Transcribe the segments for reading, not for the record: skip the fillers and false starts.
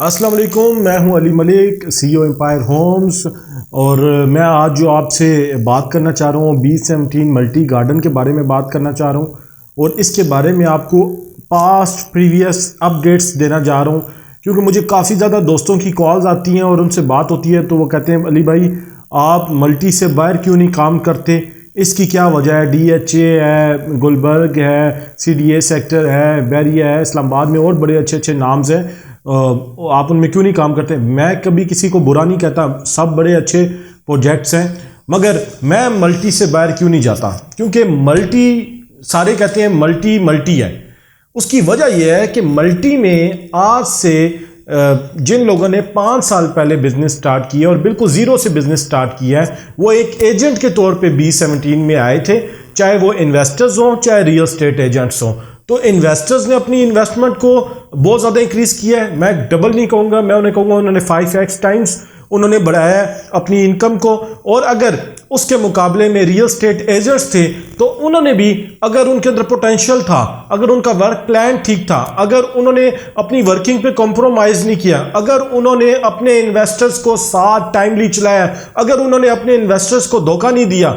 अस्सलाम वालेकुम, मैं हूं Ali Malik, CEO Empire Homes. और मैं आज जो आपसे बात करना चाह रहा हूं B17 मल्टी गार्डन के बारे में बात करना चाह रहा हूं और इसके बारे में आपको पास्ट प्रीवियस अपडेट्स देना जा रहा हूं, क्योंकि मुझे काफ़ी ज़्यादा दोस्तों की कॉल्स आती हैं और उनसे बात होती है तो वो कहते हैं अली भाई आप मल्टी से बाहर क्यों नहीं काम करते, इसकी क्या वजह है। DHA है, गुलबर्ग है, CDA सेक्टर है, बैरिया है, इस्लामाबाद में और बड़े अच्छे अच्छे नाम्स हैं, आप उनमें क्यों नहीं काम करते। मैं कभी किसी को बुरा नहीं कहता, सब बड़े अच्छे प्रोजेक्ट्स हैं, मगर मैं मल्टी से बाहर क्यों नहीं जाता, क्योंकि मल्टी सारे कहते हैं मल्टी मल्टी है। उसकी वजह यह है कि मल्टी में आज से जिन लोगों ने 5 साल पहले बिजनेस स्टार्ट किया और बिल्कुल ज़ीरो से बिजनेस स्टार्ट किया है, वो एक एजेंट के तौर पे B17 में आए थे, चाहे वो इन्वेस्टर्स हों चाहे रियल एस्टेट एजेंट्स हों। तो इन्वेस्टर्स ने अपनी इन्वेस्टमेंट को बहुत ज़्यादा इंक्रीज़ किया है। मैं डबल नहीं कहूँगा, मैं उन्हें कहूँगा उन्होंने 5x टाइम्स उन्होंने बढ़ाया अपनी इनकम को। और अगर उसके मुकाबले में रियल एस्टेट एजेंट्स थे तो उन्होंने भी, अगर उनके अंदर पोटेंशियल था, अगर उनका वर्क प्लान ठीक था, अगर उन्होंने अपनी वर्किंग पे कॉम्प्रोमाइज़ नहीं किया, अगर उन्होंने अपने इन्वेस्टर्स को साथ टाइमली चलाया, अगर उन्होंने अपने इन्वेस्टर्स को धोखा नहीं दिया,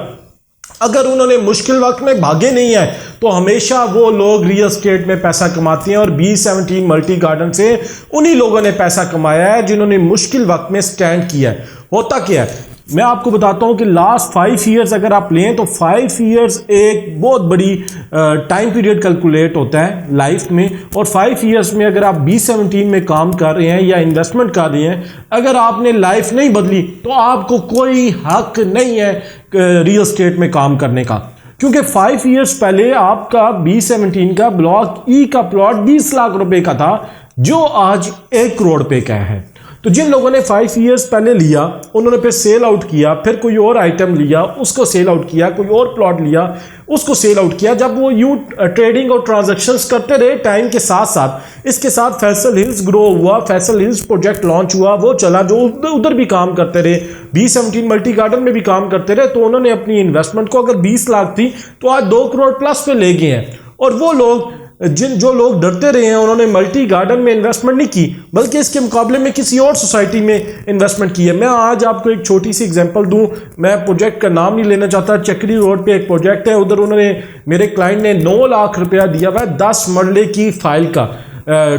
अगर उन्होंने मुश्किल वक्त में भागे नहीं है, तो हमेशा वो लोग रियल एस्टेट में पैसा कमाते हैं। और B17 मल्टी गार्डन से उन्हीं लोगों ने पैसा कमाया है जिन्होंने मुश्किल वक्त में स्टैंड किया है। होता क्या है, मैं आपको बताता हूं कि लास्ट 5 ईयर्स अगर आप लें तो 5 ईयर्स एक बहुत बड़ी टाइम पीरियड कैलकुलेट होता है लाइफ में। और 5 ईयर्स में अगर आप B17 में काम कर रहे हैं या इन्वेस्टमेंट कर रहे हैं, अगर आपने लाइफ नहीं बदली तो आपको कोई हक नहीं है रियल एस्टेट में काम करने का। क्योंकि 5 ईयर्स पहले आपका B17 का ब्लॉक E का प्लॉट 20 लाख रुपए का था, जो आज 1 करोड़ रुपए का है। तो जिन लोगों ने 5 ईयर्स पहले लिया, उन्होंने फिर सेल आउट किया, फिर कोई और आइटम लिया, उसको सेल आउट किया, कोई और प्लॉट लिया, उसको सेल आउट किया। जब वो यूं ट्रेडिंग और ट्रांजैक्शंस करते रहे टाइम के साथ साथ, इसके साथ फैसल हिल्स ग्रो हुआ, फैसल हिल्स प्रोजेक्ट लॉन्च हुआ, वो चला, जो उधर भी काम करते रहे, B17 मल्टी गार्डन में भी काम करते रहे। तो उन्होंने अपनी इन्वेस्टमेंट को अगर 20 लाख थी तो आज 2 करोड़ प्लस पे ले गए हैं। और वो लोग जो लोग डरते रहे हैं, उन्होंने मल्टी गार्डन में इन्वेस्टमेंट नहीं की, बल्कि इसके मुकाबले में किसी और सोसाइटी में इन्वेस्टमेंट की है। मैं आज आपको एक छोटी सी एग्जांपल दूं, मैं प्रोजेक्ट का नाम नहीं लेना चाहता। चक्री रोड पे एक प्रोजेक्ट है, उधर उन्होंने, मेरे क्लाइंट ने 9 लाख रुपया दिया हुआ है 10 मरले की फाइल का,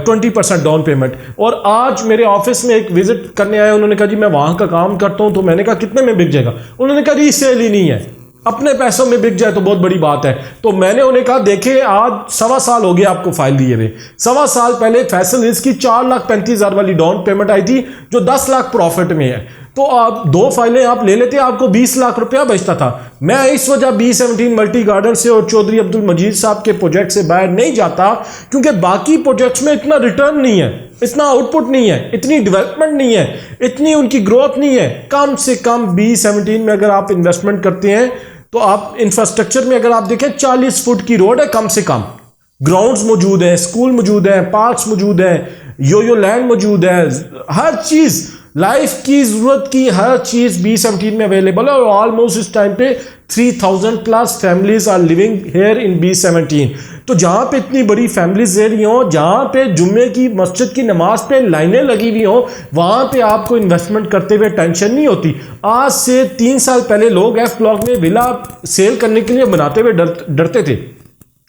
20% डाउन पेमेंट। और आज मेरे ऑफिस में एक विजिट करने आए, उन्होंने कहा जी मैं वहाँ का काम करता हूँ। तो मैंने कहा कितने में बिक जाएगा? उन्होंने कहा जी सेल ही नहीं है, अपने पैसों में बिक जाए तो बहुत बड़ी बात है। तो मैंने उन्हें कहा देखे आज 1.25 साल हो गया आपको फाइल दिए हुए। 1.25 साल पहले फैसल हिल्स की 4,35,000 वाली डाउन पेमेंट आई थी, जो 10 लाख प्रॉफिट में है। तो आप 2 फाइलें आप ले लेते, आपको 20 लाख रुपया बचता था। मैं इस वजह B17 मल्टी गार्डन से और चौधरी अब्दुल मजीद साहब के प्रोजेक्ट से बाहर नहीं जाता, क्योंकि बाकी प्रोजेक्ट्स में इतना रिटर्न नहीं है, इतना आउटपुट नहीं है, इतनी डेवलपमेंट नहीं है, इतनी उनकी ग्रोथ नहीं है। कम से कम B17 में अगर आप इन्वेस्टमेंट करते हैं तो आप इंफ्रास्ट्रक्चर में अगर आप देखें 40 फुट की रोड है, कम से कम ग्राउंड्स मौजूद हैं, स्कूल मौजूद हैं, पार्क्स मौजूद हैं, यो लैंड मौजूद है, हर चीज लाइफ की जरूरत की हर चीज B17 में अवेलेबल है। और ऑलमोस्ट इस टाइम पे 3000 plus families are living here in B17। तो जहां पे इतनी बड़ी फैमिलीज रह रही हो, जहां पे जुम्मे की मस्जिद की नमाज पे लाइनें लगी हुई हो, वहां पे आपको इन्वेस्टमेंट करते हुए टेंशन नहीं होती। आज से 3 साल पहले लोग F ब्लॉक में विला सेल करने के लिए बनाते हुए डरते थे,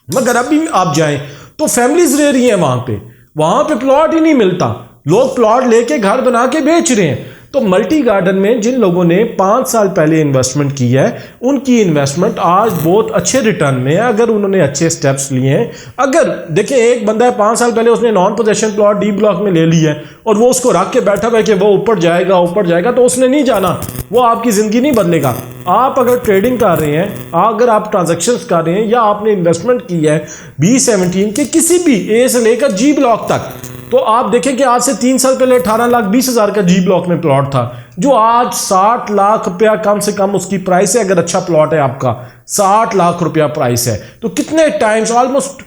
मगर अभी आप जाएं तो फैमिलीज रह रही हैं वहां पे प्लॉट ही नहीं मिलता, लोग प्लॉट लेके घर बना के बेच रहे हैं। तो मल्टी गार्डन में जिन लोगों ने 5 साल पहले इन्वेस्टमेंट की है, उनकी इन्वेस्टमेंट आज बहुत अच्छे रिटर्न में है, अगर उन्होंने अच्छे स्टेप्स लिए हैं। अगर देखिए एक बंदा है 5 साल पहले उसने non possession plot D block में ले लिया है और वो उसको रख के बैठा हुआ है कि वो ऊपर जाएगा, तो उसने नहीं जाना, वो आपकी जिंदगी नहीं बदलेगा। आप अगर ट्रेडिंग कर रहे हैं, अगर आप ट्रांजैक्शंस कर रहे हैं, या आपने इन्वेस्टमेंट की है B17 के किसी भी A से लेकर G ब्लॉक तक, तो आप देखें कि आज से 3 साल पहले 18,20,000 का G ब्लॉक में प्लॉट था, जो आज 60 लाख रुपया कम से कम उसकी प्राइस है। अगर अच्छा प्लॉट है आपका, 60 लाख रुपया प्राइस है, तो कितने टाइम्स, ऑलमोस्ट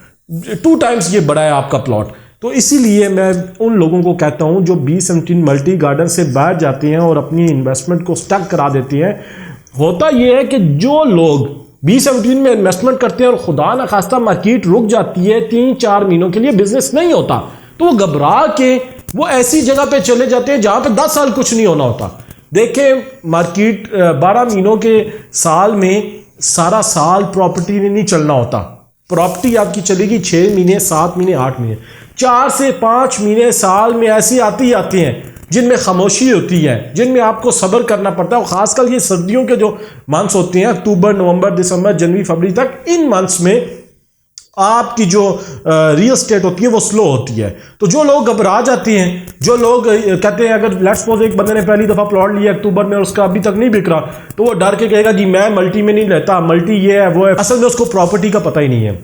2 टाइम्स ये बढ़ा है आपका प्लॉट। तो इसीलिए मैं उन लोगों को कहता हूं जो B17 मल्टी गार्डन से बाहर जाते हैं और अपनी इन्वेस्टमेंट को स्टक करा देती हैं। होता यह है कि जो लोग B17 में इन्वेस्टमेंट करते हैं और खुदा ना खास्ता मार्केट रुक जाती है 3-4 महीनों के लिए, बिजनेस नहीं होता, तो वो घबरा के वो ऐसी जगह पे चले जाते हैं जहां पे 10 साल कुछ नहीं होना होता। देखें, मार्केट 12 महीनों के साल में सारा साल प्रॉपर्टी ने नहीं चलना होता। प्रॉपर्टी आपकी चलेगी 6 महीने, 7 महीने, 8 महीने, 4 से 5 महीने साल में ऐसी आती हैं जिनमें खामोशी होती है, जिनमें आपको सब्र करना पड़ता है। और खासकर ये सर्दियों के जो मंथ्स होते हैं, अक्टूबर, नवंबर, दिसंबर, जनवरी, फरवरी तक, इन मंथ्स में आपकी जो रियल स्टेट होती है वो स्लो होती है। तो जो लोग घबरा जाते हैं, जो लोग कहते हैं, अगर लेट्स सपोज एक बंदे ने पहली दफ़ा प्लॉट लिया अक्टूबर में और उसका अभी तक नहीं बिक रहा, तो वो डर के कहेगा कि मैं मल्टी में नहीं लेता, मल्टी ये है वो है। असल में उसको प्रॉपर्टी का पता ही नहीं है,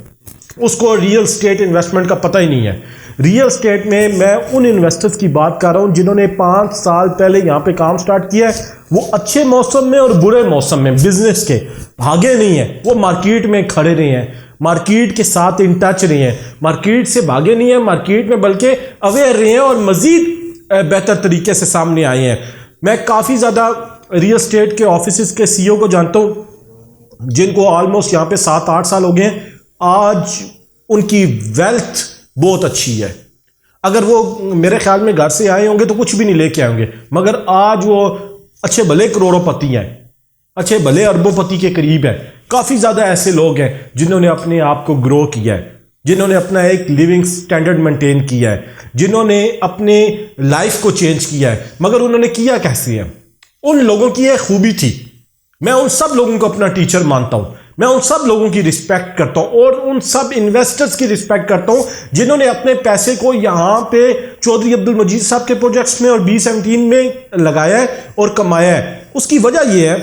उसको रियल स्टेट इन्वेस्टमेंट का पता ही नहीं है। रियल स्टेट में मैं उन इन्वेस्टर्स की बात कर रहा हूं जिन्होंने 5 साल पहले यहां पे काम स्टार्ट किया है। वो अच्छे मौसम में और बुरे मौसम में बिजनेस के भागे नहीं है, वो मार्केट में खड़े रहे हैं, मार्केट के साथ इन टच रहे हैं, मार्केट से भागे नहीं है, मार्केट में बल्कि अवेयर रहे हैं और मजीद बेहतर तरीके से सामने आए हैं। मैं काफ़ी ज़्यादा रियल स्टेट के ऑफिस के CEO को जानता हूँ जिनको ऑलमोस्ट यहाँ पे 7-8 साल हो गए हैं। आज उनकी वेल्थ बहुत अच्छी है। अगर वो मेरे ख्याल में घर से आए होंगे तो कुछ भी नहीं लेके आएंगे, मगर आज वो अच्छे भले करोड़ोंपति हैं, अच्छे भले अरबोंपति के करीब है। काफ़ी ज़्यादा ऐसे लोग हैं जिन्होंने अपने आप को ग्रो किया है, जिन्होंने अपना एक लिविंग स्टैंडर्ड मेंटेन किया है, जिन्होंने अपने लाइफ को चेंज किया है। मगर उन्होंने किया कैसे है? उन लोगों की एक खूबी थी। मैं उन सब लोगों को अपना टीचर मानता हूं, मैं उन सब लोगों की रिस्पेक्ट करता हूं और उन सब इन्वेस्टर्स की रिस्पेक्ट करता हूं जिन्होंने अपने पैसे को यहां पे चौधरी अब्दुल मजीद साहब के प्रोजेक्ट्स में और B17 में लगाया है और कमाया है। उसकी वजह यह है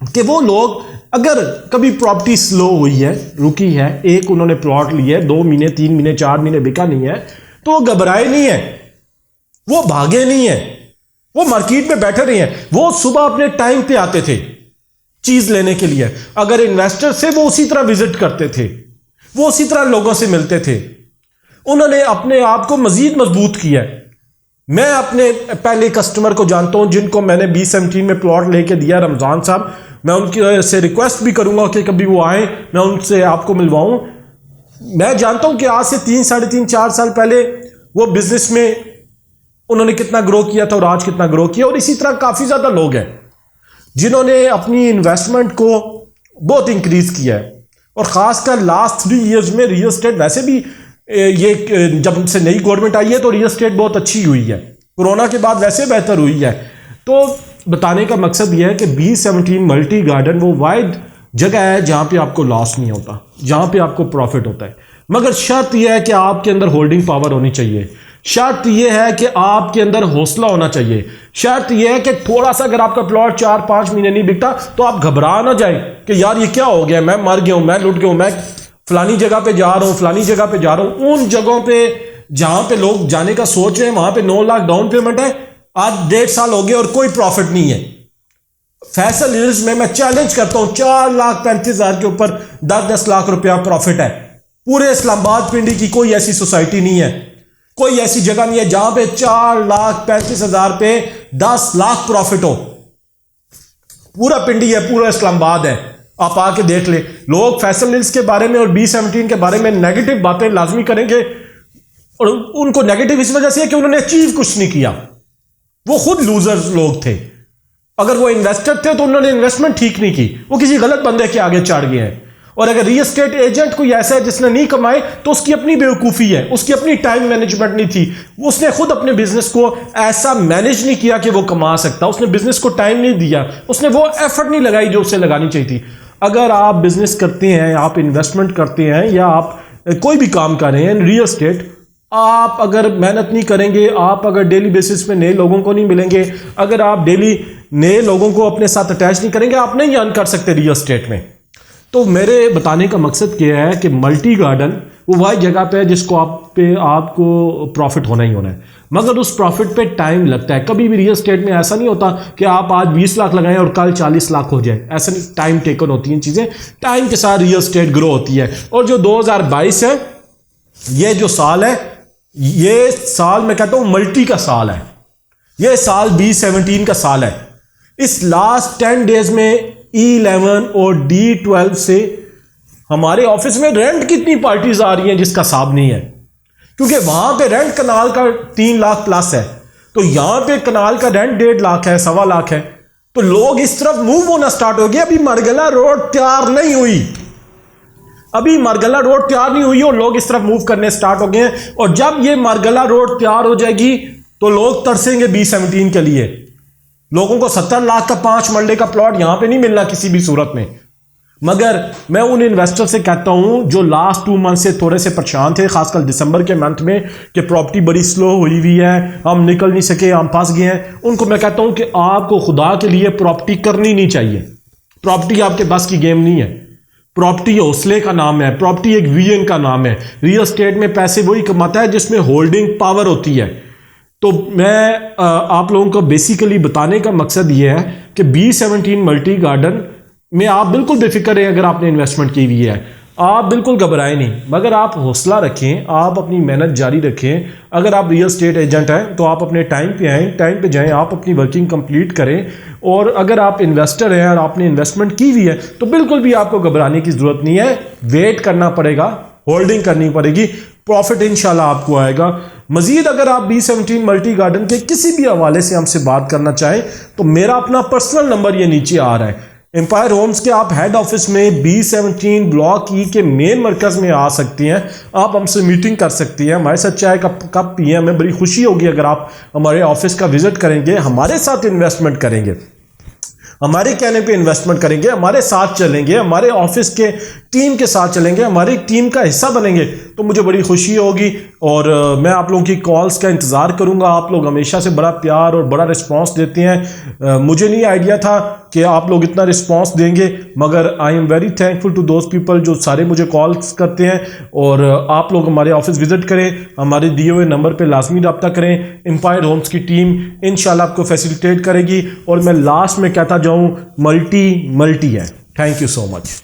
कि वो लोग, अगर कभी प्रॉपर्टी स्लो हुई है, रुकी है, एक उन्होंने प्लॉट लिया है, 2 महीने, 3 महीने, 4 महीने बिका नहीं है, तो वो घबराए नहीं है, वो भागे नहीं है, वो मार्केट में बैठे रहे हैं। वो सुबह अपने टाइम पे आते थे चीज लेने के लिए। अगर इन्वेस्टर से वो उसी तरह विजिट करते थे, वो उसी तरह लोगों से मिलते थे। उन्होंने अपने आप को मजीद मजबूत किया। मैं अपने पहले कस्टमर को जानता हूं जिनको मैंने B17 में प्लॉट लेके दिया, रमजान साहब। मैं उनकी से रिक्वेस्ट भी करूंगा कि कभी वो आए, मैं उनसे आपको मिलवाऊं। मैं जानता हूं कि आज से 3, 3.5, 4 साल पहले वो बिजनेस में उन्होंने कितना ग्रो किया था और आज कितना ग्रो किया। और इसी तरह काफी ज्यादा लोग हैं जिन्होंने अपनी इन्वेस्टमेंट को बहुत इंक्रीज किया है। और खासकर लास्ट 3 इयर्स में रियल एस्टेट, वैसे भी ये जब से नई गवर्नमेंट आई है तो रियल एस्टेट बहुत अच्छी हुई है, कोरोना के बाद वैसे बेहतर हुई है। तो बताने का मकसद यह है कि B17 मल्टी गार्डन वो वाइड जगह है जहां पे आपको लॉस नहीं होता, जहां पे आपको प्रॉफिट होता है। मगर शर्त यह है कि आपके अंदर होल्डिंग पावर होनी चाहिए, शर्त यह है कि आपके अंदर हौसला होना चाहिए, शर्त यह है कि थोड़ा सा अगर आपका प्लॉट 4-5 महीने नहीं बिकता तो आप घबरा ना जाए कि यार ये क्या हो गया, मैं मर गया हूं, मैं लुट गया हूं, मैं फलानी जगह पे जा रहा हूं, फलानी जगह पे जा रहा हूं। उन जगहों पे जहां पे लोग जाने का सोच रहे हैं वहां पे 9 लाख डाउन पेमेंट है, आज 1.5 साल हो गए और कोई प्रॉफिट नहीं है। फैसल हिल्स में मैं चैलेंज करता हूं 4,35,000 के ऊपर 10-10 लाख रुपया प्रॉफिट है। पूरे इस्लामाबाद पिंडी की कोई ऐसी सोसाइटी नहीं है, कोई ऐसी जगह नहीं है जहां पे 4,35,000 पे 10 लाख प्रॉफिट हो। पूरा पिंडी है, पूरा इस्लामाबाद है, आप आके देख ले। लोग फैसल हिल्स के बारे में और B17 के बारे में नेगेटिव बातें लाजमी करेंगे और उनको नेगेटिव इस वजह से है कि उन्होंने अचीव कुछ नहीं किया, वो खुद लूजर्स लोग थे। अगर वो इन्वेस्टर थे तो उन्होंने इन्वेस्टमेंट ठीक नहीं की, वो किसी गलत बंदे के आगे चढ़ गए हैं। और अगर रियल एस्टेट एजेंट कोई ऐसा है जिसने नहीं कमाए तो उसकी अपनी बेवकूफ़ी है, उसकी अपनी टाइम मैनेजमेंट नहीं थी, उसने खुद अपने बिजनेस को ऐसा मैनेज नहीं किया कि वो कमा सकता, उसने बिजनेस को टाइम नहीं दिया, उसने वो एफर्ट नहीं लगाई जो उसे लगानी चाहिए थी। अगर आप बिजनेस करते हैं, आप इन्वेस्टमेंट करते हैं या आप कोई भी काम कर रहे हैं रियल एस्टेट, आप अगर मेहनत नहीं करेंगे, आप अगर डेली बेसिस पे नए लोगों को नहीं मिलेंगे, अगर आप डेली नए लोगों को अपने साथ अटैच नहीं करेंगे, आप नहीं अर्न कर सकते रियल एस्टेट में। तो मेरे बताने का मकसद क्या है कि मल्टी गार्डन वो वही जगह पे है जिसको आपको प्रॉफिट होना ही होना है, मगर उस प्रॉफिट पे टाइम लगता है। कभी भी रियल एस्टेट में ऐसा नहीं होता कि आप आज 20 लाख लगाएं और कल 40 लाख हो जाए, ऐसा नहीं। टाइम टेकन होती हैं चीज़ें, टाइम के साथ रियल एस्टेट ग्रो होती है। और जो 2022 है, ये जो साल है, ये साल मैं कहता हूं मल्टी का साल है, ये साल B17 का साल है। इस लास्ट 10 डेज में E11 और D12 से हमारे ऑफिस में रेंट कितनी पार्टीज आ रही हैं जिसका हिसाब नहीं है, क्योंकि वहां पे रेंट कनाल का 3 लाख प्लस है, तो यहां पे कनाल का रेंट 1.5 लाख है, 1.25 लाख है। तो लोग इस तरफ मूव होना स्टार्ट हो गए। अभी मरगला रोड तैयार नहीं हुई, अभी मरगला रोड तैयार नहीं हुई और लोग इस तरफ मूव करने स्टार्ट हो गए हैं। और जब ये मरगला रोड तैयार हो जाएगी तो लोग तरसेंगे B17 के लिए। लोगों को 70 लाख का 5 मरले का प्लॉट यहां पे नहीं मिलना किसी भी सूरत में। मगर मैं उन इन्वेस्टर से कहता हूं जो लास्ट 2 मंथ से थोड़े से परेशान थे, खासकर दिसंबर के मंथ में, कि प्रॉपर्टी बड़ी स्लो हुई हुई है, हम निकल नहीं सके, हम फंस गए हैं, उनको मैं कहता हूं कि आपको खुदा के लिए प्रॉपर्टी करनी नहीं चाहिए। प्रॉपर्टी आपके बस की गेम नहीं है। प्रॉपर्टी हौसले का नाम है, प्रॉपर्टी एक विजन का नाम है। रियल एस्टेट में पैसे वही कमाता है जिसमें होल्डिंग पावर होती है। तो मैं आप लोगों को बेसिकली बताने का मकसद ये है कि B17 मल्टी गार्डन में आप बिल्कुल बेफिक्र हैं। अगर आपने इन्वेस्टमेंट की हुई है, आप बिल्कुल घबराएं नहीं, मगर आप हौसला रखें, आप अपनी मेहनत जारी रखें। अगर आप रियल एस्टेट एजेंट हैं तो आप अपने टाइम पे आएँ, टाइम पे जाएं, आप अपनी वर्किंग कंप्लीट करें। और अगर आप इन्वेस्टर हैं और आपने इन्वेस्टमेंट की हुई है तो बिल्कुल भी आपको घबराने की ज़रूरत नहीं है। वेट करना पड़ेगा, होल्डिंग करनी पड़ेगी, प्रॉफिट इंशाल्लाह आपको आएगा। मजीद अगर आप B17 मल्टी गार्डन के किसी भी हवाले से हमसे बात करना चाहें तो मेरा अपना पर्सनल नंबर ये नीचे आ रहा है। एम्पायर होम्स के आप हेड ऑफिस में B17 ब्लॉक ई के मेन मरकज में आ सकती हैं, आप हमसे मीटिंग कर सकती हैं। हमारे साथ चाय कप पिए, हमें बड़ी खुशी होगी अगर आप हमारे ऑफिस का विजिट करेंगे, हमारे साथ इन्वेस्टमेंट करेंगे, हमारे कहने पे इन्वेस्टमेंट करेंगे, हमारे साथ चलेंगे, हमारे ऑफिस के टीम के साथ चलेंगे, हमारी टीम का हिस्सा बनेंगे, तो मुझे बड़ी खुशी होगी। और मैं आप लोगों की कॉल्स का इंतज़ार करूंगा। आप लोग हमेशा से बड़ा प्यार और बड़ा रिस्पांस देते हैं। मुझे नहीं आइडिया था कि आप लोग इतना रिस्पांस देंगे, मगर I am very thankful to those people जो सारे मुझे कॉल्स करते हैं। और आप लोग हमारे ऑफिस विजिट करें, हमारे दिए हुए नंबर पर लाजमी रब्ता करें। एम्पायर होम्स की टीम इंशाल्लाह आपको फैसिलिटेट करेगी। और मैं लास्ट में कहता जाऊँ, मल्टी है। Thank you so much.